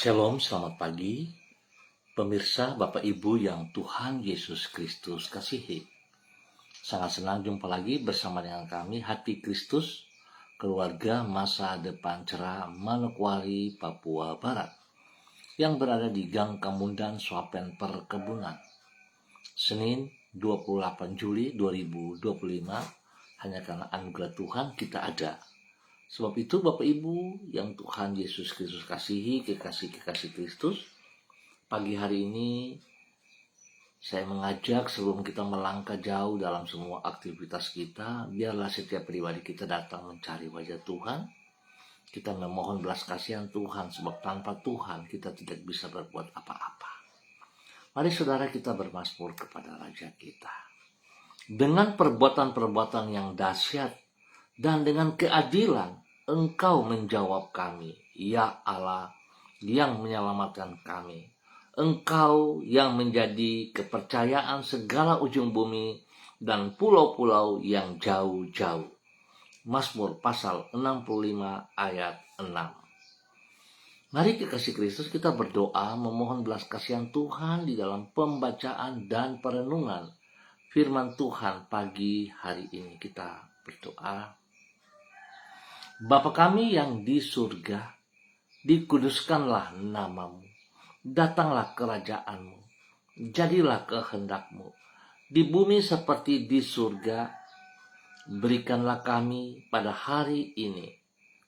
Shalom, selamat pagi, pemirsa Bapak Ibu yang Tuhan Yesus Kristus kasihi. Sangat senang jumpa lagi bersama dengan kami, Hati Kristus, keluarga masa depan cerah Manokwari, Papua Barat, yang berada di Gang Kamundan, Swapen Perkebunan. Senin 28 Juli 2025, hanya karena anugerah Tuhan kita ada. Sebab itu Bapak Ibu yang Tuhan Yesus Kristus kasihi, kekasih-kekasih Kristus, pagi hari ini saya mengajak sebelum kita melangkah jauh dalam semua aktivitas kita, biarlah setiap pribadi kita datang mencari wajah Tuhan. Kita memohon belas kasihan Tuhan, sebab tanpa Tuhan kita tidak bisa berbuat apa-apa. Mari saudara kita bermazmur kepada Raja kita. Dengan perbuatan-perbuatan yang dahsyat dan dengan keadilan, Engkau menjawab kami, ya Allah yang menyelamatkan kami. Engkau yang menjadi kepercayaan segala ujung bumi dan pulau-pulau yang jauh-jauh. Mazmur pasal 65 ayat 6. Mari kekasih Kristus kita berdoa memohon belas kasihan Tuhan di dalam pembacaan dan perenungan firman Tuhan pagi hari ini. Kita berdoa. Bapa kami yang di surga, dikuduskanlah namamu, datanglah kerajaanmu, jadilah kehendakmu, di bumi seperti di surga. Berikanlah kami pada hari ini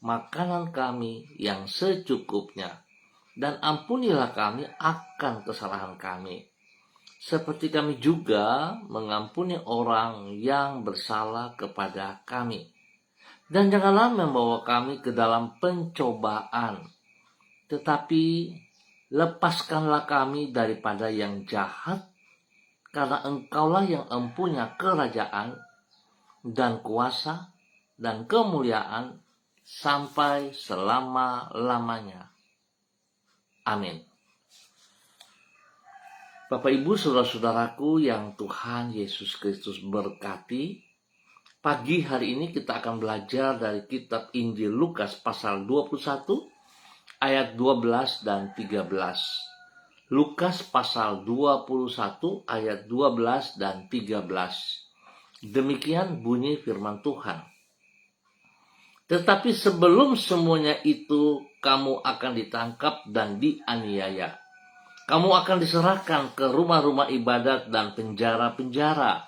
makanan kami yang secukupnya, dan ampunilah kami akan kesalahan kami, seperti kami juga mengampuni orang yang bersalah kepada kami. Dan janganlah membawa kami ke dalam pencobaan, tetapi lepaskanlah kami daripada yang jahat, karena Engkaulah yang empunya kerajaan dan kuasa dan kemuliaan sampai selama-lamanya. Amin. Bapak Ibu saudara-saudaraku yang Tuhan Yesus Kristus berkati, pagi hari ini kita akan belajar dari kitab Injil Lukas pasal 21 ayat 12 dan 13. Lukas pasal 21 ayat 12 dan 13. Demikian bunyi firman Tuhan. Tetapi sebelum semuanya itu kamu akan ditangkap dan dianiaya. Kamu akan diserahkan ke rumah-rumah ibadat dan penjara-penjara.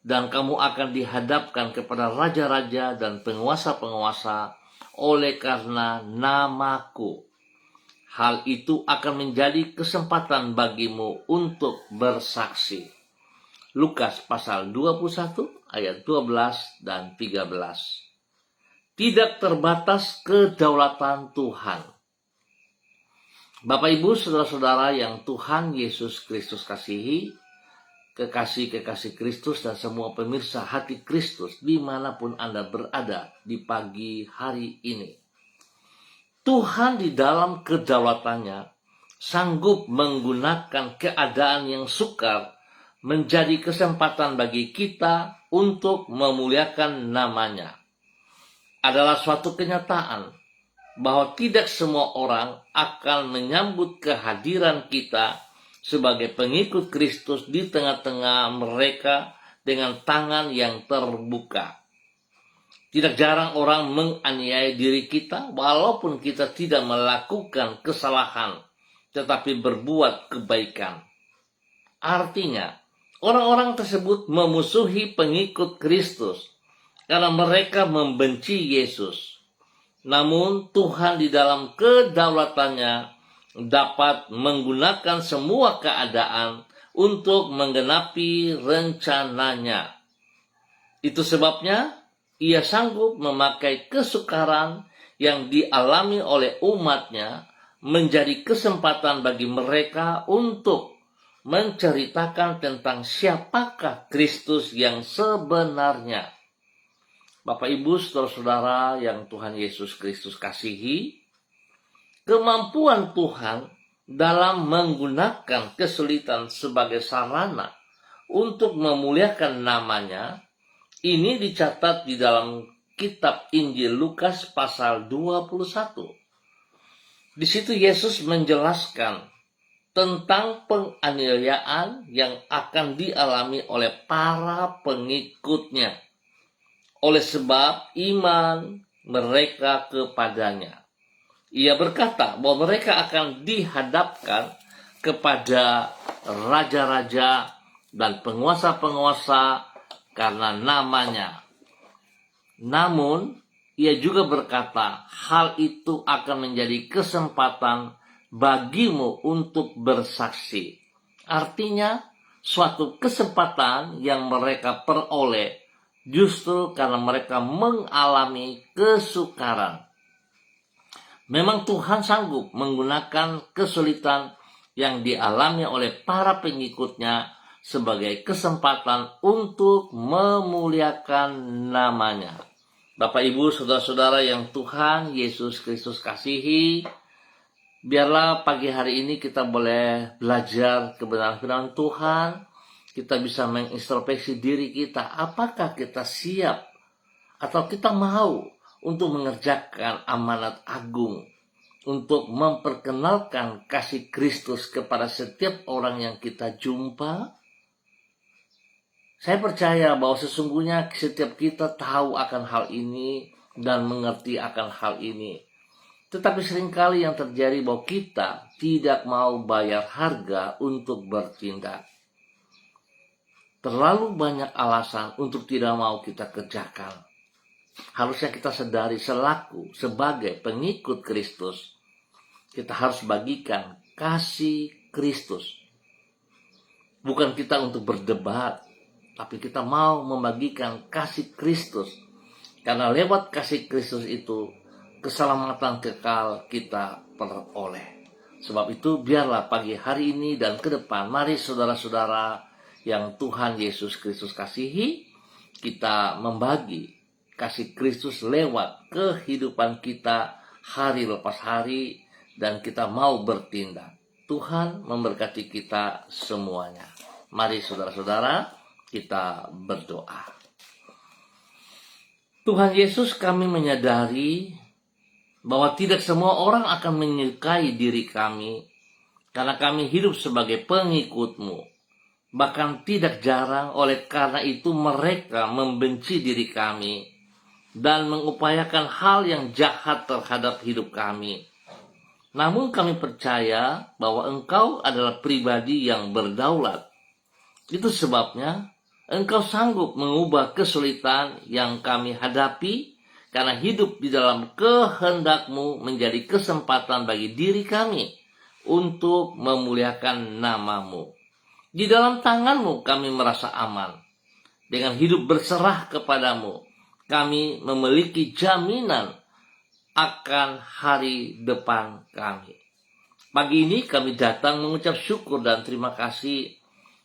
Dan kamu akan dihadapkan kepada raja-raja dan penguasa-penguasa oleh karena namaku. Hal itu akan menjadi kesempatan bagimu untuk bersaksi. Lukas pasal 21 ayat 12 dan 13. Tidak terbatas kedaulatan Tuhan. Bapak Ibu saudara-saudara yang Tuhan Yesus Kristus kasihi, kekasih-kekasih Kristus dan semua pemirsa Hati Kristus dimanapun Anda berada di pagi hari ini. Tuhan di dalam kedaulatannya sanggup menggunakan keadaan yang sukar menjadi kesempatan bagi kita untuk memuliakan namanya. Adalah suatu kenyataan bahwa tidak semua orang akan menyambut kehadiran kita sebagai pengikut Kristus di tengah-tengah mereka dengan tangan yang terbuka. Tidak jarang orang menganiaya diri kita walaupun kita tidak melakukan kesalahan, tetapi berbuat kebaikan. Artinya, orang-orang tersebut memusuhi pengikut Kristus karena mereka membenci Yesus. Namun Tuhan di dalam kedaulatannya dapat menggunakan semua keadaan untuk menggenapi rencananya. Itu sebabnya ia sanggup memakai kesukaran yang dialami oleh umatnya menjadi kesempatan bagi mereka untuk menceritakan tentang siapakah Kristus yang sebenarnya. Bapak Ibu saudara-saudara yang Tuhan Yesus Kristus kasihi, kemampuan Tuhan dalam menggunakan kesulitan sebagai sarana untuk memuliakan namanya, ini dicatat di dalam kitab Injil Lukas pasal 21. Di situ Yesus menjelaskan tentang penganiayaan yang akan dialami oleh para pengikutnya oleh sebab iman mereka kepadanya. Ia berkata bahwa mereka akan dihadapkan kepada raja-raja dan penguasa-penguasa karena namanya. Namun, ia juga berkata, hal itu akan menjadi kesempatan bagimu untuk bersaksi. Artinya, suatu kesempatan yang mereka peroleh justru karena mereka mengalami kesukaran. Memang Tuhan sanggup menggunakan kesulitan yang dialami oleh para pengikutnya sebagai kesempatan untuk memuliakan namanya. Bapak, Ibu, saudara-saudara yang Tuhan Yesus Kristus kasihi, biarlah pagi hari ini kita boleh belajar kebenaran firman Tuhan. Kita bisa mengintrospeksi diri kita, apakah kita siap atau kita mau untuk mengerjakan amanat agung, untuk memperkenalkan kasih Kristus kepada setiap orang yang kita jumpa. Saya percaya bahwa sesungguhnya setiap kita tahu akan hal ini dan mengerti akan hal ini. Tetapi seringkali yang terjadi bahwa kita tidak mau bayar harga untuk bertindak. Terlalu banyak alasan untuk tidak mau kita kerjakan. Harusnya kita sadari sebagai pengikut Kristus, kita harus bagikan kasih Kristus. Bukan kita untuk berdebat, tapi kita mau membagikan kasih Kristus. Karena lewat kasih Kristus itu, keselamatan kekal kita peroleh. Sebab itu biarlah pagi hari ini dan ke depan, mari saudara-saudara yang Tuhan Yesus Kristus kasihi, kita membagi kasih Kristus lewat kehidupan kita hari lepas hari, dan kita mau bertindak. Tuhan memberkati kita semuanya. Mari saudara-saudara, kita berdoa. Tuhan Yesus, kami menyadari bahwa tidak semua orang akan menyukai diri kami karena kami hidup sebagai pengikut-Mu. Bahkan tidak jarang oleh karena itu mereka membenci diri kami dan mengupayakan hal yang jahat terhadap hidup kami. Namun kami percaya bahwa Engkau adalah pribadi yang berdaulat. Itu sebabnya Engkau sanggup mengubah kesulitan yang kami hadapi karena hidup di dalam kehendak-Mu menjadi kesempatan bagi diri kami untuk memuliakan nama-Mu. Di dalam tangan-Mu kami merasa aman. Dengan hidup berserah kepadamu, kami memiliki jaminan akan hari depan kami. Pagi ini kami datang mengucap syukur dan terima kasih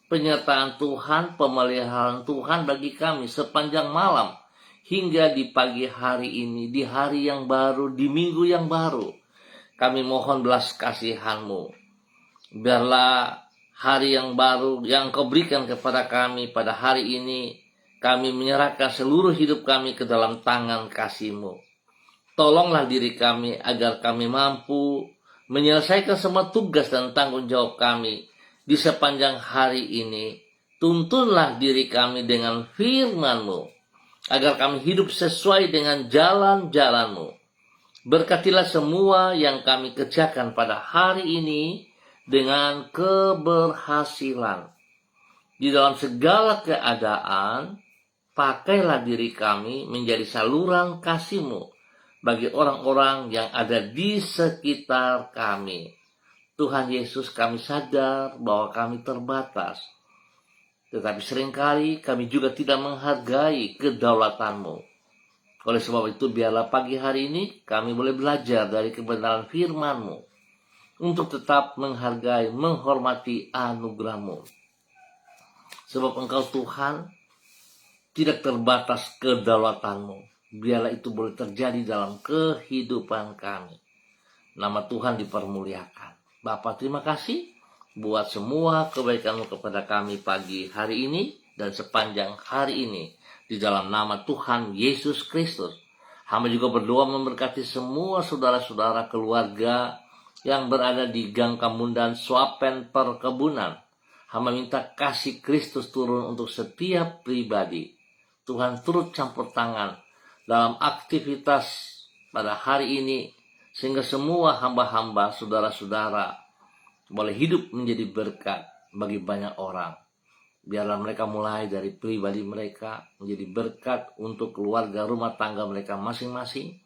penyertaan Tuhan, pemeliharaan Tuhan bagi kami sepanjang malam hingga di pagi hari ini, di hari yang baru, di minggu yang baru. Kami mohon belas kasihan-Mu. Biarlah hari yang baru yang Kau berikan kepada kami pada hari ini, kami menyerahkan seluruh hidup kami ke dalam tangan kasih-Mu. Tolonglah diri kami agar kami mampu menyelesaikan semua tugas dan tanggung jawab kami di sepanjang hari ini. Tuntunlah diri kami dengan firman-Mu, agar kami hidup sesuai dengan jalan-jalan-Mu. Berkatilah semua yang kami kerjakan pada hari ini dengan keberhasilan. Di dalam segala keadaan, pakailah diri kami menjadi saluran kasih-Mu bagi orang-orang yang ada di sekitar kami. Tuhan Yesus, kami sadar bahwa kami terbatas. Tetapi seringkali kami juga tidak menghargai kedaulatan-Mu. Oleh sebab itu, biarlah pagi hari ini kami boleh belajar dari kebenaran firman-Mu untuk tetap menghargai, menghormati anugerah-Mu. Sebab Engkau Tuhan tidak terbatas kedaulatan-Mu. Biarlah itu boleh terjadi dalam kehidupan kami. Nama Tuhan dipermuliakan. Bapa, terima kasih buat semua kebaikan-Mu kepada kami pagi hari ini dan sepanjang hari ini. Di dalam nama Tuhan Yesus Kristus. Hamba juga berdoa memberkati semua saudara-saudara, keluarga yang berada di Gang Kamundan Swapen Perkebunan. Hamba minta kasih Kristus turun untuk setiap pribadi. Tuhan turut campur tangan dalam aktivitas pada hari ini, sehingga semua hamba-hamba, saudara-saudara boleh hidup menjadi berkat bagi banyak orang. Biarlah mereka mulai dari pribadi mereka menjadi berkat untuk keluarga rumah tangga mereka masing-masing,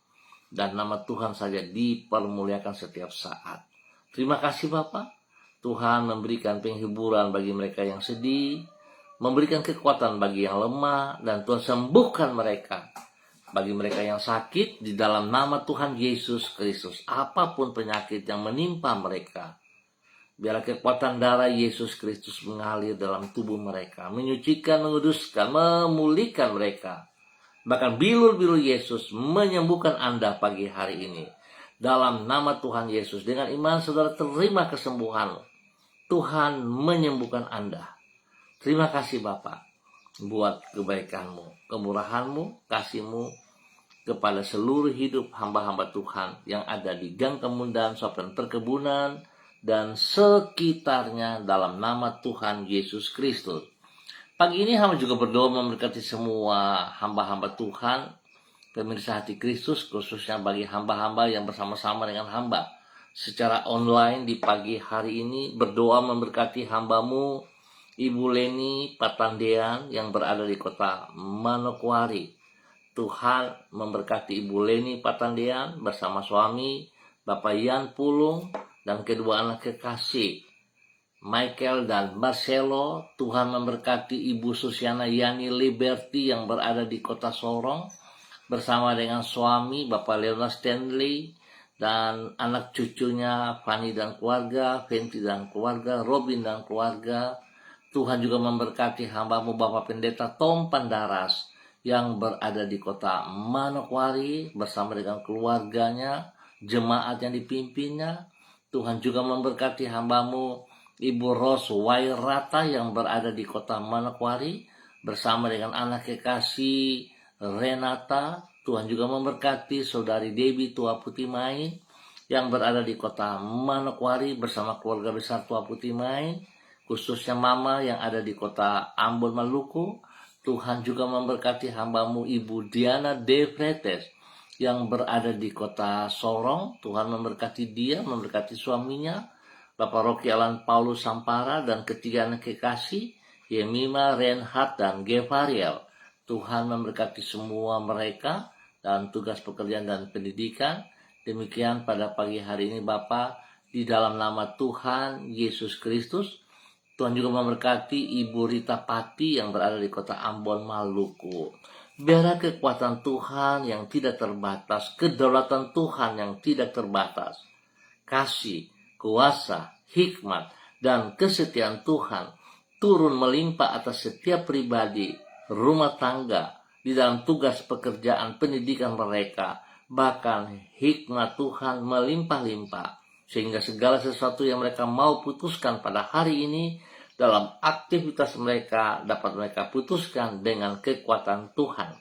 dan nama Tuhan saja dipermuliakan setiap saat. Terima kasih Bapak. Tuhan memberikan penghiburan bagi mereka yang sedih, memberikan kekuatan bagi yang lemah, dan Tuhan sembuhkan mereka. Bagi mereka yang sakit, di dalam nama Tuhan Yesus Kristus, apapun penyakit yang menimpa mereka, biarlah kekuatan darah Yesus Kristus mengalir dalam tubuh mereka, menyucikan, menguduskan, memulihkan mereka. Bahkan bilur-bilur Yesus menyembuhkan Anda pagi hari ini. Dalam nama Tuhan Yesus, dengan iman saudara terima kesembuhan. Tuhan menyembuhkan Anda. Terima kasih Bapak buat kebaikan-Mu, kemurahan-Mu, kasih-Mu kepada seluruh hidup hamba-hamba Tuhan yang ada di Gang Kemundan, Swapen Perkebunan, dan sekitarnya dalam nama Tuhan Yesus Kristus. Pagi ini hamba juga berdoa memberkati semua hamba-hamba Tuhan, pemirsa hati Kristus, khususnya bagi hamba-hamba yang bersama-sama dengan hamba secara online di pagi hari ini. Berdoa memberkati hambamu Ibu Leni Patandean yang berada di kota Manokwari. Tuhan memberkati Ibu Leni Patandean bersama suami Bapak Yan Pulung dan kedua anak kekasih Michael dan Marcelo. Tuhan memberkati Ibu Susiana Yani Liberty yang berada di kota Sorong bersama dengan suami Bapak Leonard Stanley dan anak cucunya Fanny dan keluarga, Fenty dan keluarga, Robin dan keluarga. Tuhan juga memberkati hambamu Bapak Pendeta Tom Pandaras yang berada di kota Manokwari bersama dengan keluarganya, jemaat yang dipimpinnya. Tuhan juga memberkati hambamu Ibu Ros Wairata yang berada di kota Manokwari bersama dengan anak kekasih Renata. Tuhan juga memberkati saudari Debbie Tua Putih Main yang berada di kota Manokwari bersama keluarga besar Tua Putih Main, khususnya Mama yang ada di kota Ambon, Maluku. Tuhan juga memberkati hambamu Ibu Diana De Fretes yang berada di kota Sorong. Tuhan memberkati dia, memberkati suaminya, Bapak Rocky Alan Paulus Sampara, dan ketiga anak kekasih, Yemima, Reinhard, dan Gevariel. Tuhan memberkati semua mereka dan tugas pekerjaan dan pendidikan. Demikian pada pagi hari ini Bapak, di dalam nama Tuhan Yesus Kristus. Tuhan juga memberkati Ibu Rita Pati yang berada di kota Ambon, Maluku. Biarlah kekuatan Tuhan yang tidak terbatas, kedaulatan Tuhan yang tidak terbatas, kasih, kuasa, hikmat, dan kesetiaan Tuhan turun melimpah atas setiap pribadi, rumah tangga, di dalam tugas pekerjaan pendidikan mereka. Bahkan hikmat Tuhan melimpah-limpah, sehingga segala sesuatu yang mereka mau putuskan pada hari ini dalam aktivitas mereka dapat mereka putuskan dengan kekuatan Tuhan.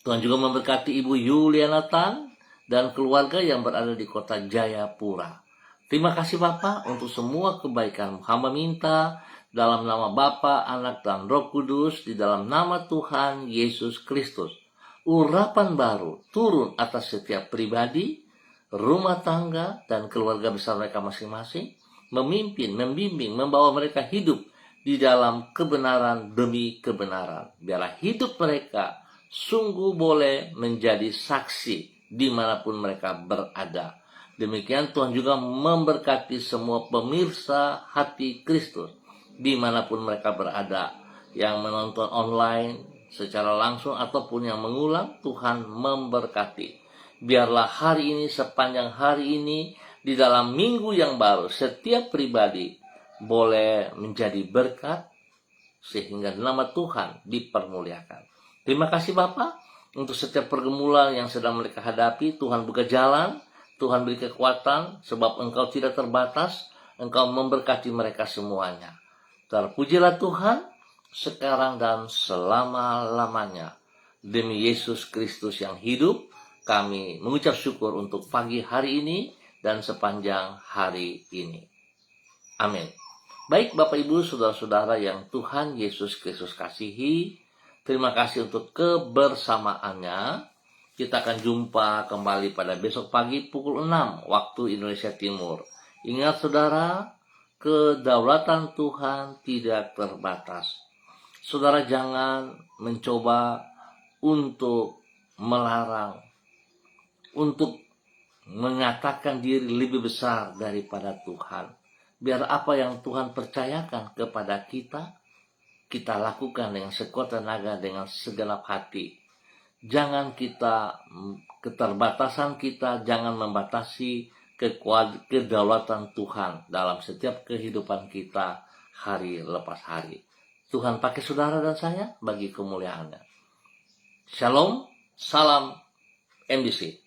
Tuhan juga memberkati Ibu Yuliana Tan dan keluarga yang berada di kota Jayapura. Terima kasih Bapak untuk semua kebaikan. Hamba minta dalam nama Bapa, Anak, dan Roh Kudus, di dalam nama Tuhan Yesus Kristus, urapan baru turun atas setiap pribadi, rumah tangga, dan keluarga besar mereka masing-masing, memimpin, membimbing, membawa mereka hidup di dalam kebenaran demi kebenaran. Biarlah hidup mereka sungguh boleh menjadi saksi dimanapun mereka berada. Demikian Tuhan juga memberkati semua pemirsa hati Kristus dimanapun mereka berada, yang menonton online secara langsung ataupun yang mengulang. Tuhan memberkati. Biarlah hari ini, sepanjang hari ini, di dalam minggu yang baru, setiap pribadi boleh menjadi berkat sehingga nama Tuhan dipermuliakan. Terima kasih Bapak untuk setiap pergumulan yang sedang mereka hadapi. Tuhan buka jalan, Tuhan beri kekuatan, sebab Engkau tidak terbatas. Engkau memberkati mereka semuanya. Terpujilah Tuhan sekarang dan selama-lamanya. Demi Yesus Kristus yang hidup, kami mengucap syukur untuk pagi hari ini. dan sepanjang hari ini. Amin. Baik Bapak Ibu, saudara-saudara yang Tuhan Yesus Kristus kasihi, terima kasih untuk kebersamaannya. Kita akan jumpa kembali pada besok pagi pukul 6 waktu Indonesia Timur. Ingat saudara, kedaulatan Tuhan tidak terbatas. Saudara jangan mencoba untuk melarang, untuk mengatakan diri lebih besar daripada Tuhan. Biar apa yang Tuhan percayakan kepada kita, kita lakukan dengan sekuat tenaga, dengan segenap hati. Jangan kita, keterbatasan kita, jangan membatasi kedaulatan Tuhan dalam setiap kehidupan kita hari lepas hari. Tuhan pakai saudara dan saya bagi kemuliaannya. Shalom, salam MBC.